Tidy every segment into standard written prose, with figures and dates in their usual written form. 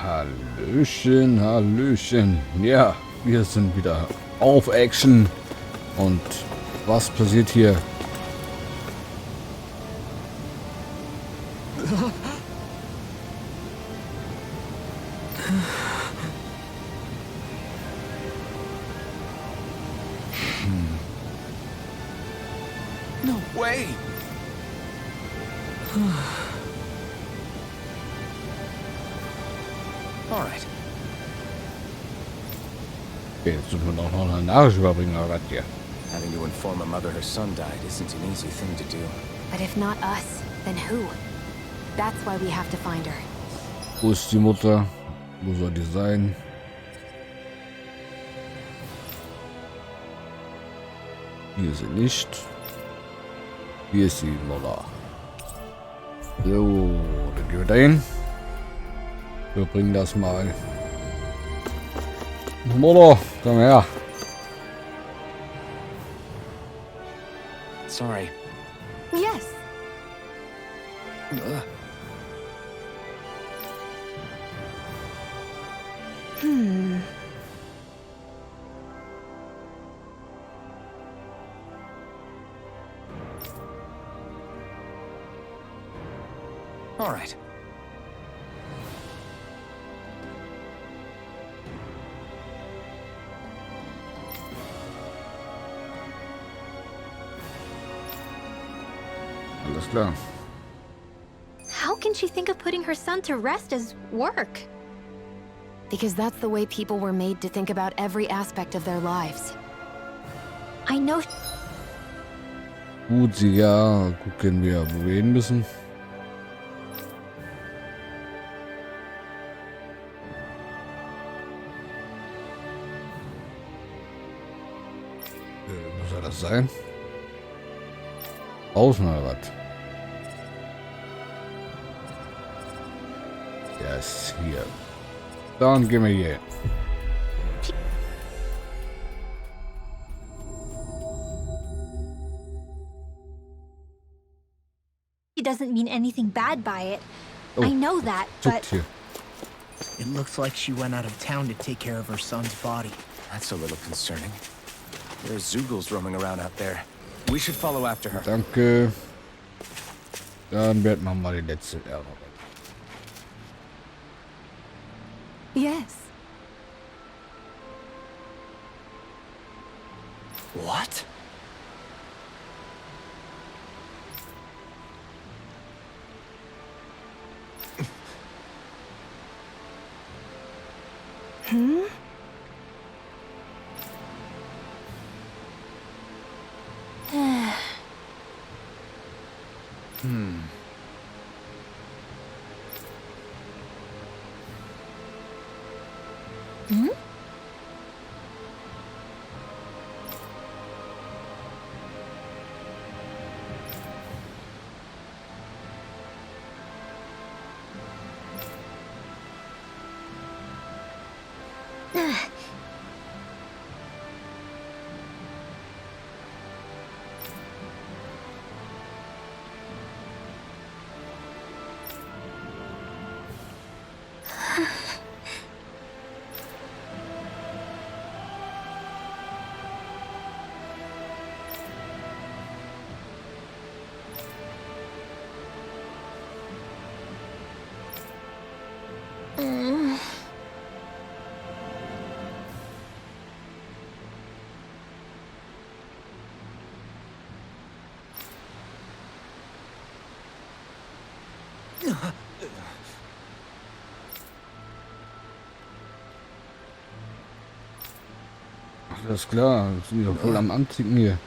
Hallöchen, Hallöchen. Ja, wir sind wieder auf Action. Und was passiert hier? No way. Alright. Okay, jetzt müssen wir noch eine Nachricht überbringen, oder was hier? Having to inform a mother her son died isn't an easy thing to do. But if not us, then who? That's why we have to find her. Wo ist die Mutter? Wo soll die sein? Hier ist sie nicht. Hier ist die Mutter. So, dann gehen wir dahin. Wir bringen das mal. Mutter, komm her. Sorry. Yes. Alright. Alles klar. How can she think of putting her son to rest as work? Because that's the way people were made to think about every aspect of their lives. I know. Gut, sie ja. Gucken wir, wo wir hin müssen. Muss er das sein? Außen oder was? Der ist hier. Dann gehen wir hier. She doesn't mean anything bad by it. Oh, I know that, but Hier. It looks like she went out of town to take care of her son's body. That's a little concerning. There are Zoogles roaming around out there. We should follow after her. Danke. Dann werden wir mal die letzte Ärger. yes. What? Alles klar. Sind wir voll am Anziehen hier.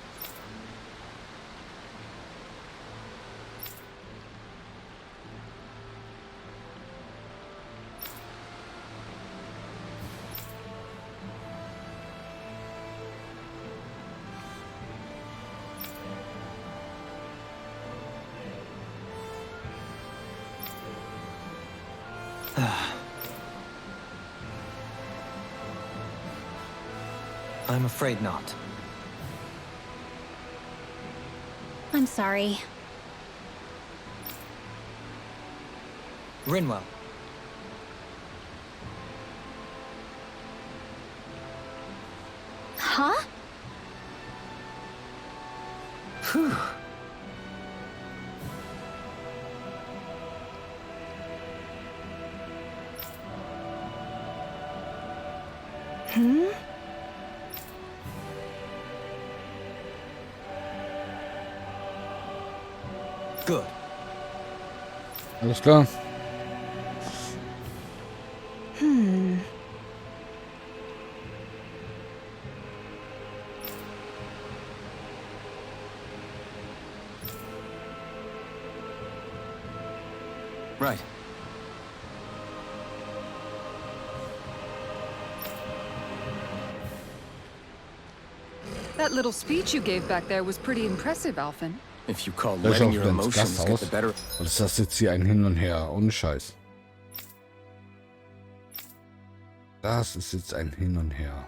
I'm afraid not. I'm sorry. Rinwell. Huh? Phew. Hmm? Good. Alles klar. Right. That little speech you gave back there was pretty impressive, Alphen. If you call Lösch letting auch your wieder ins emotions get Gasthaus. the better. Und ist das jetzt hier ein Hin und Her? Ohne Scheiß. Das ist jetzt ein Hin und Her.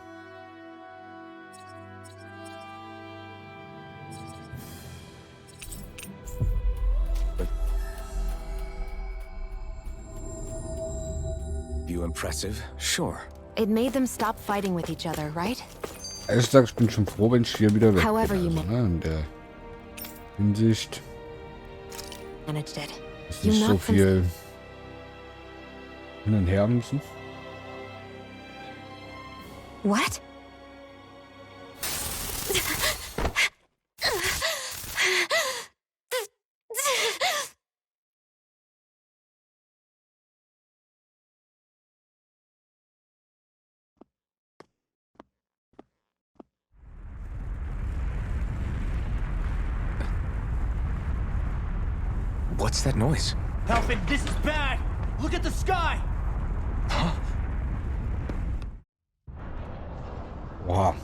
You impressive? Sure. It made them stop fighting with each other, right? Ehrlich gesagt, ich bin schon froh, wenn ich hier wieder weg bin. However you Also, ne, in der Hinsicht Managed it. ist nicht so knocked them- viel hin und her müssen. What? What's that noise? Alfred, this is bad! Look at the sky! Boah.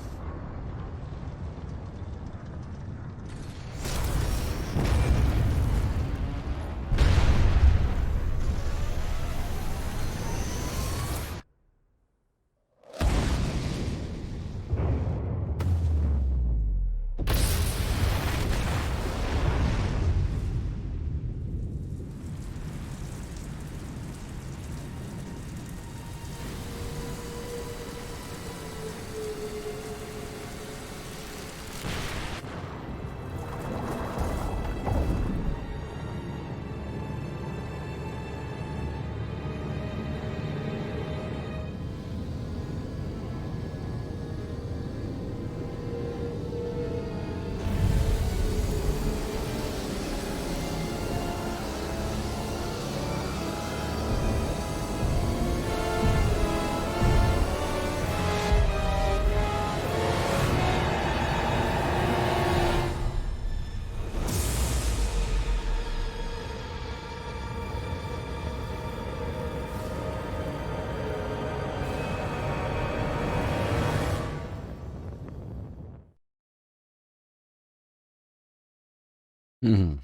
Mhm.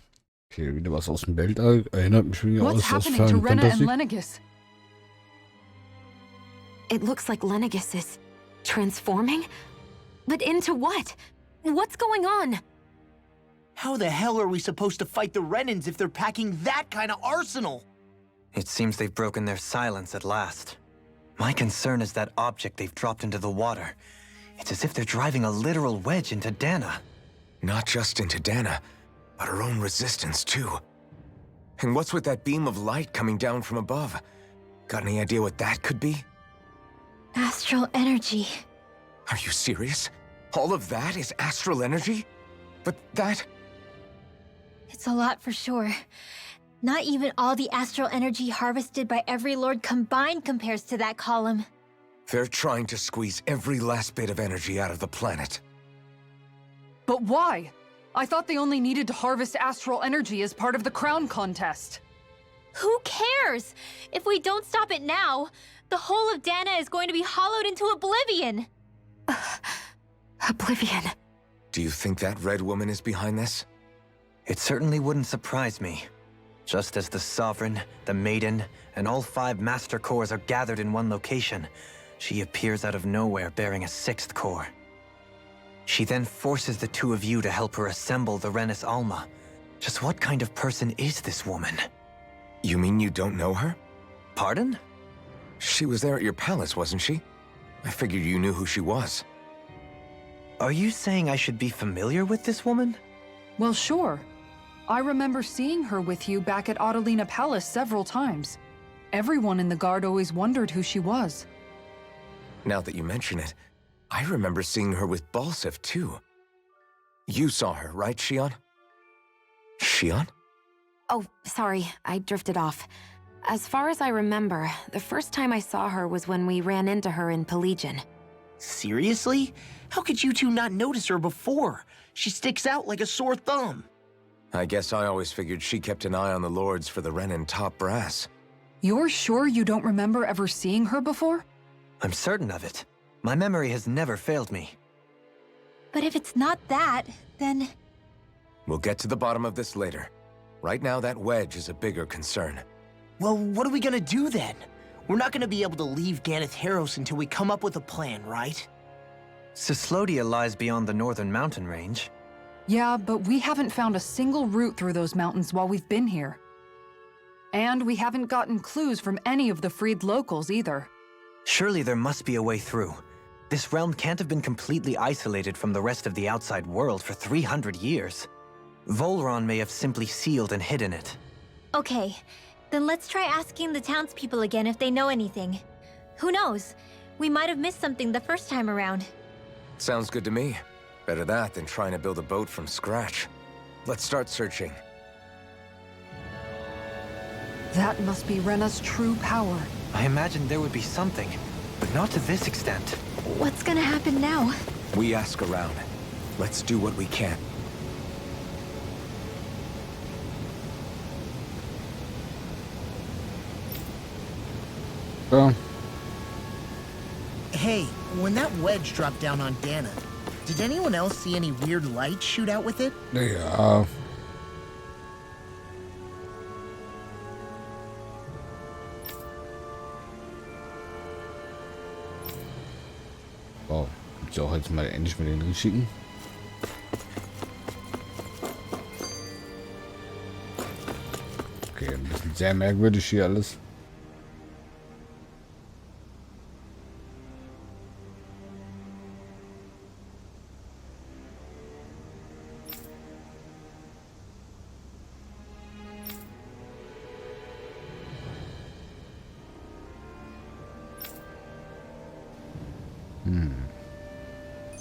Okay, wieder was aus dem Weltall. Erinnert mich wieder What's aus happening to Final Rena and Fantasy. Lenegis? It looks like Lenegis is transforming? But into what? What's going on? How the hell are we supposed to fight the Renans if they're packing that kind of arsenal? It seems they've broken their silence at last. My concern is that object they've dropped into the water. It's as if they're driving a literal wedge into Dana. Not just into Dana, but her own resistance too. And what's with that beam of light coming down from above? Got any idea what that could be? Astral energy. Are you serious? All of that is astral energy? But that... It's a lot for sure. Not even all the astral energy harvested by every lord combined compares to that column. They're trying to squeeze every last bit of energy out of the planet. But why? I thought they only needed to harvest astral energy as part of the crown contest. Who cares? If we don't stop it now, the whole of Dana is going to be hollowed into oblivion. Oblivion. Do you think that red woman is behind this? It certainly wouldn't surprise me. Just as the Sovereign, the Maiden, and all 5 Master Cores are gathered in one location, she appears out of nowhere bearing a 6th core. She then forces the 2 of you to help her assemble the Renis Alma. Just what kind of person is this woman? You mean you don't know her? Pardon? She was there at your palace, wasn't she? I figured you knew who she was. Are you saying I should be familiar with this woman? Well, sure. I remember seeing her with you back at Adelina Palace several times. Everyone in the guard always wondered who she was. Now that you mention it, I remember seeing her with Balsif too. You saw her, right, Shion? Shion? Oh, sorry, I drifted off. As far as I remember, the first time I saw her was when we ran into her in Pelagian. Seriously? How could you two not notice her before? She sticks out like a sore thumb. I guess I always figured she kept an eye on the lords for the Renin top brass. You're sure you don't remember ever seeing her before? I'm certain of it. My memory has never failed me. But if it's not that, then... We'll get to the bottom of this later. Right now, that wedge is a bigger concern. Well, what are we gonna do then? We're not gonna be able to leave Ganeth Haros until we come up with a plan, right? Cyslodia lies beyond the northern mountain range. Yeah, but we haven't found a single route through those mountains while we've been here. And we haven't gotten clues from any of the freed locals either. Surely there must be a way through. This realm can't have been completely isolated from the rest of the outside world for 300 years. Volron may have simply sealed and hidden it. Okay, then let's try asking the townspeople again if they know anything. Who knows? We might have missed something the first time around. Sounds good to me. Better that than trying to build a boat from scratch. Let's start searching. That must be Rena's true power. I imagined there would be something, but not to this extent. What's gonna happen now? We ask around. Let's do what we can. So, Hey, when that wedge dropped down on Dana, did anyone else see any weird lights shoot out with it? ja. Wow, gibt's auch jetzt mal endlich mit den richtigen. Okay, ein bisschen sehr merkwürdig hier alles.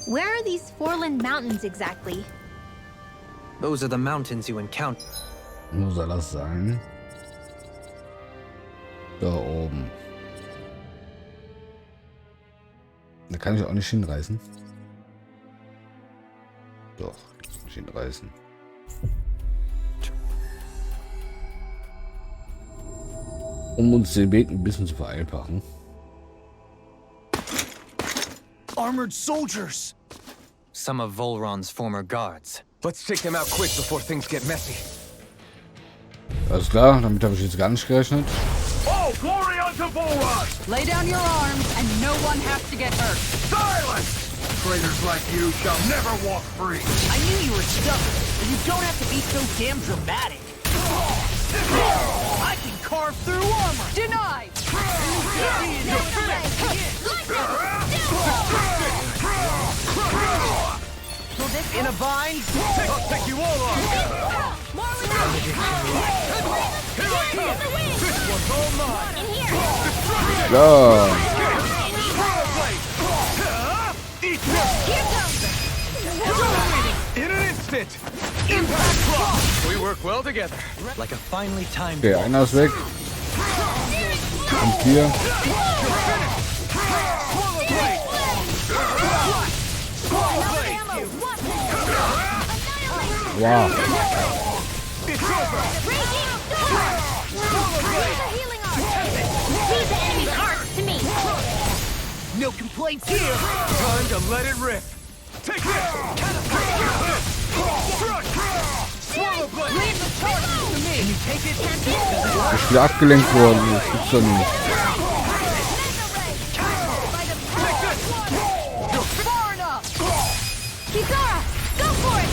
Where are these Foreland Mountains exactly? Those are the mountains you encounter. Wo soll das sein? Da oben. Da kann ich auch nicht hinreißen. Doch, kann ich hinreißen. Um uns den Weg ein bisschen zu vereinfachen. Armored soldiers! Some of Volron's former guards. Let's take them out quick before things get messy. Alles klar, damit habe ich jetzt gar nicht gerechnet. Oh, glory unto Volron! Lay down your arms, and no one has to get hurt. Silence! Traitors like you shall never walk free. I knew you were stubborn, but you don't have to be so damn dramatic. I can carve through armor! Denied! In a bind? I'll take you all on! Here I come! This one's all mine! Ja. Eat this! In an instant! Impact clock! We work well together. Like a finely timed Okay, ball. einer ist weg. Und hier. Wow. No complaints here! Time to let it rip! Take this! Swallow blade! Can you take it? Ich bin abgelenkt worden. Das gibt's doch nicht. Far enough! Kizara, go for it!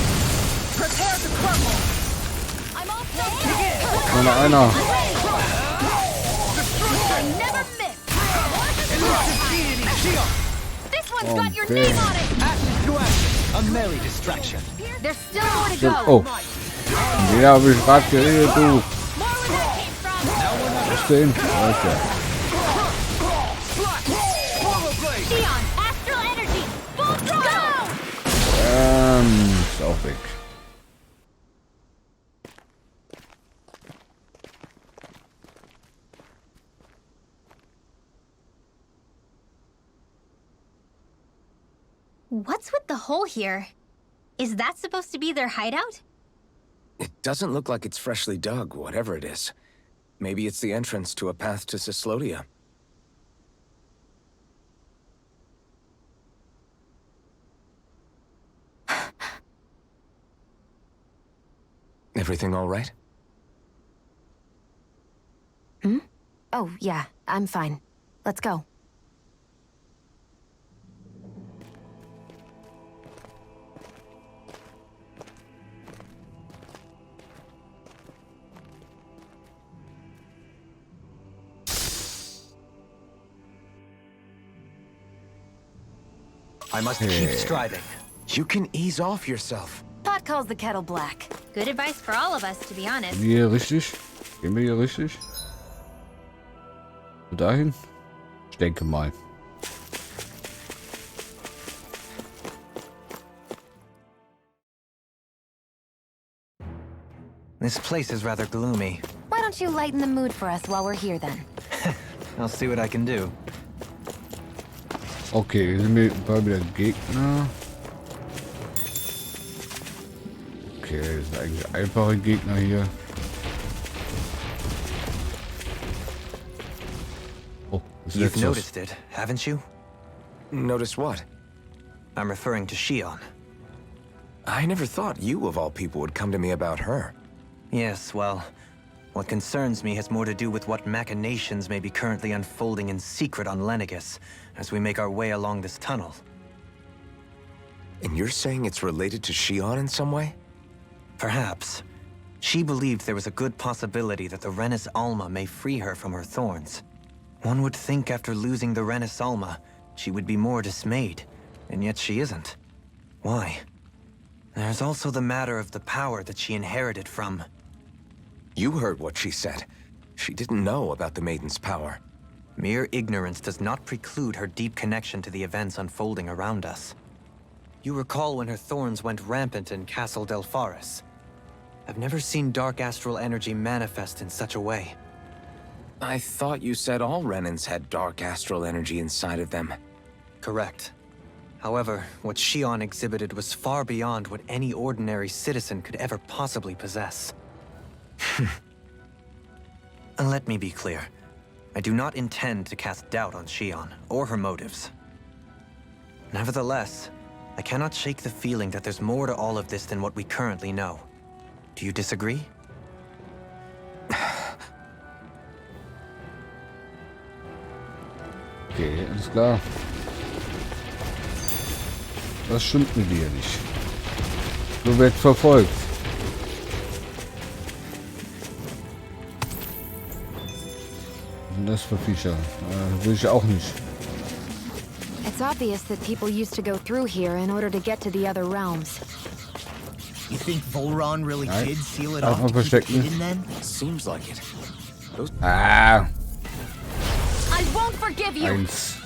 Prepare to crumble! I'm all set. Nur noch einer. Never miss. This one's got your Okay. name on it. to action. A merry distraction. There's still more to go. Oh. Ja, hab ich gerade geredet, du. More where that came from. Was denn? Okay. Xeon, astral energy, full throttle. Ist auch weg. What's with the hole here? Is that supposed to be their hideout? It doesn't look like it's freshly dug, whatever it is. Maybe it's the entrance to a path to Cyslodia. Everything all right? Oh, yeah, I'm fine. Let's go. I must keep striving. You can ease off yourself. Pot calls the kettle black. Good advice for all of us, to be honest. Hier richtig? Gehen wir hier richtig? Dahin? Ich denke mal. This place is rather gloomy. Why don't you lighten the mood for us while we're here then? I'll see what I can do. Okay, hier sind wir bald wieder Gegner. Okay, das sind eigentlich einfache Gegner hier. Oh, was ist You've jetzt noticed it, haven't you? Notice what? I'm referring to XOne. I never thought you, of all people, would come to me about her. Yes, well, what concerns me has more to do with what machinations may be currently unfolding in secret on Lenegis as we make our way along this tunnel. And you're saying it's related to XOne in some way? Perhaps. She believed there was a good possibility that the Renis Alma may free her from her thorns. One would think after losing the Renis Alma, she would be more dismayed, and yet she isn't. Why? There's also the matter of the power that she inherited from... You heard what she said. She didn't know about the Maiden's power. Mere ignorance does not preclude her deep connection to the events unfolding around us. You recall when her thorns went rampant in Castle Delpharis. I've never seen dark astral energy manifest in such a way. I thought you said all Renans had dark astral energy inside of them. Correct. However, what XOne exhibited was far beyond what any ordinary citizen could ever possibly possess. And let me be clear. I do not intend to cast doubt on XOne or her motives. Nevertheless, I cannot shake the feeling that there's more to all of this than what we currently know. Do you disagree? Okay, alles klar. Das stimmt mit dir nicht. Du wirst verfolgt. Was sind das für Viecher? Will ich auch nicht. It's obvious that people used to go through here in order to get to the other realms. You think Volron really Nein. did seal it Darf off man to keep it verstecken. hidden then? Seems like it. Ah, I won't forgive you! eins.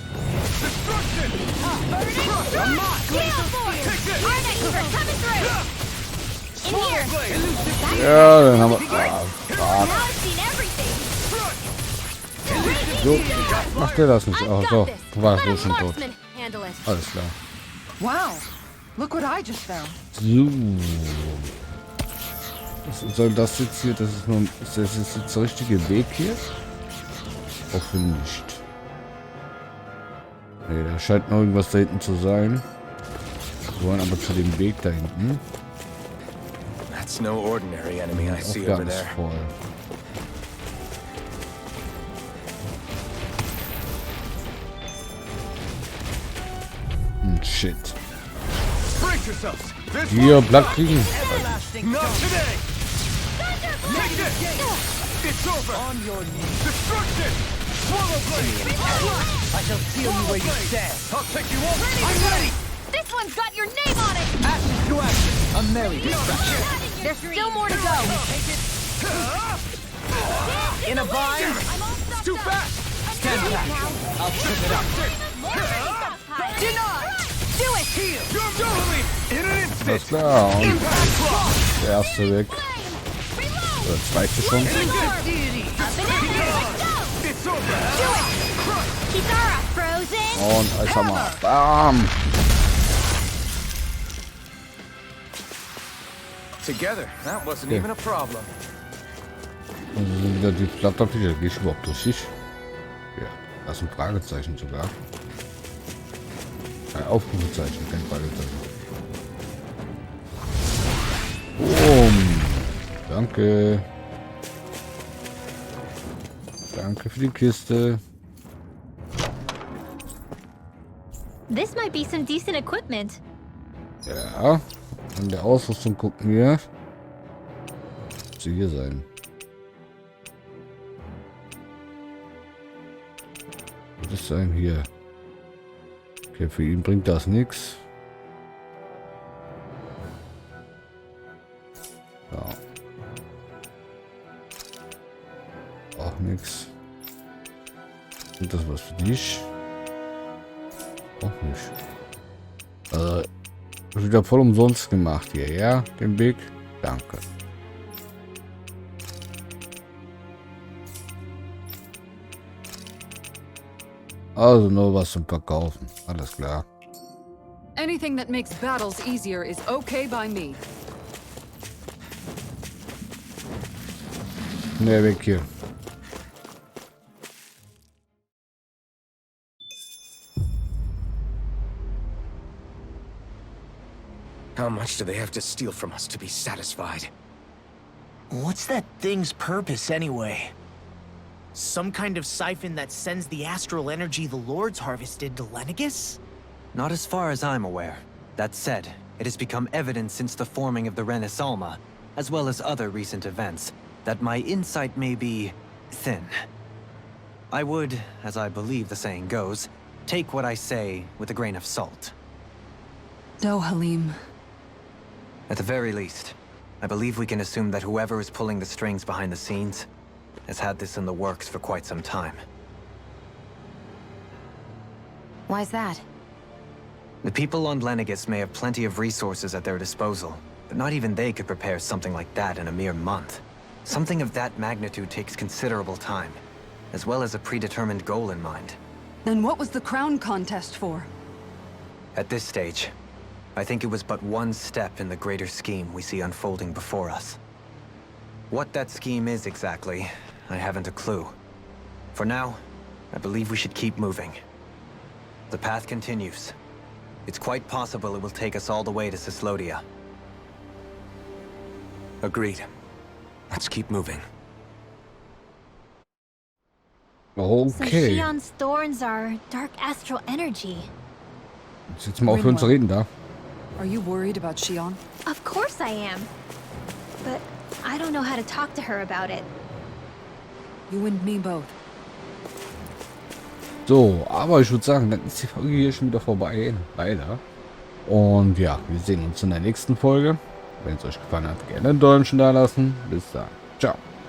Ja, dann haben wir... Ah, Now I've seen everything. so. Macht der das nicht? Ach so, war so Let a schon tot. marksman handle it. Alles klar. Wow, look what I just found. So. Was soll das jetzt hier? Das ist nur... Ist das jetzt der richtige Weg hier? Hoffe nicht. Nee, da scheint noch irgendwas da hinten zu sein. Wir wollen aber zu dem Weg da hinten. That's no ordinary enemy I Auch see over ganz there. voll. Shit. Brace yourselves. This Hier, Blatt kriegen. not today. Take this. It's over. On your knees. Destruction. Swallow blade. I shall seal you where you stand. I'll take you over. I'm ready. This This one's got your name on it! Ashes to ashes. A merry distraction. There's still more to go. In a bind. Too fast. Stand back. I'll trip it up. Do not! Do it! You're doubling in an instant. Alles klar. Und Impact block. der erste weg. Der zweite schon. It's over. Kitara, frozen! Und Eishammer. Bam. Together, that wasn't Okay. even a problem. Also sind wieder die Blatttapete. Gehe ich überhaupt durch? Ja, das ist ein Fragezeichen sogar. Ein Aufrufezeichen, kein Fragezeichen. Boom. Danke. Danke für die Kiste. This might be some decent equipment. Ja. An der Ausrüstung gucken wir. Muss sie hier sein. Wird es sein hier? Okay, für ihn bringt das nichts. Ja. Auch nichts. Und das was für dich? Auch nicht. Wieder voll umsonst gemacht hier, ja? Den Weg. Danke. Also nur was zum Verkaufen. Alles klar. Anything that makes battles easier is okay by me. Ne, weg hier. How much do they have to steal from us to be satisfied? What's that thing's purpose anyway? Some kind of siphon that sends the astral energy the Lords harvested to Lenegus? Not as far as I'm aware. That said, it has become evident since the forming of the Renaissance, as well as other recent events, that my insight may be thin. I would, as I believe the saying goes, take what I say with a grain of salt. No, Halim. At the very least, I believe we can assume that whoever is pulling the strings behind the scenes has had this in the works for quite some time. Why's that? The people on Lenegus may have plenty of resources at their disposal, but not even they could prepare something like that in a mere month. Something of that magnitude takes considerable time, as well as a predetermined goal in mind. Then what was the crown contest for? At this stage, I think it was but one step in the greater scheme we see unfolding before us. What that scheme is exactly, I haven't a clue. For now, I believe we should keep moving. The path continues. It's quite possible it will take us all the way to Cislodia. Agreed. Let's keep moving. So Okay. Shion's thorns are dark astral energy. Jetzt mal aufhören zu reden da. Are you worried about Shion? Of course I am. But I don't know how to talk to her about it. You and me both. So, aber ich würde sagen, dann ist die Folge hier schon wieder vorbei. Leider. Und ja, wir sehen uns in der nächsten Folge. Wenn es euch gefallen hat, gerne einen Däumchen da lassen. Bis dann. Ciao.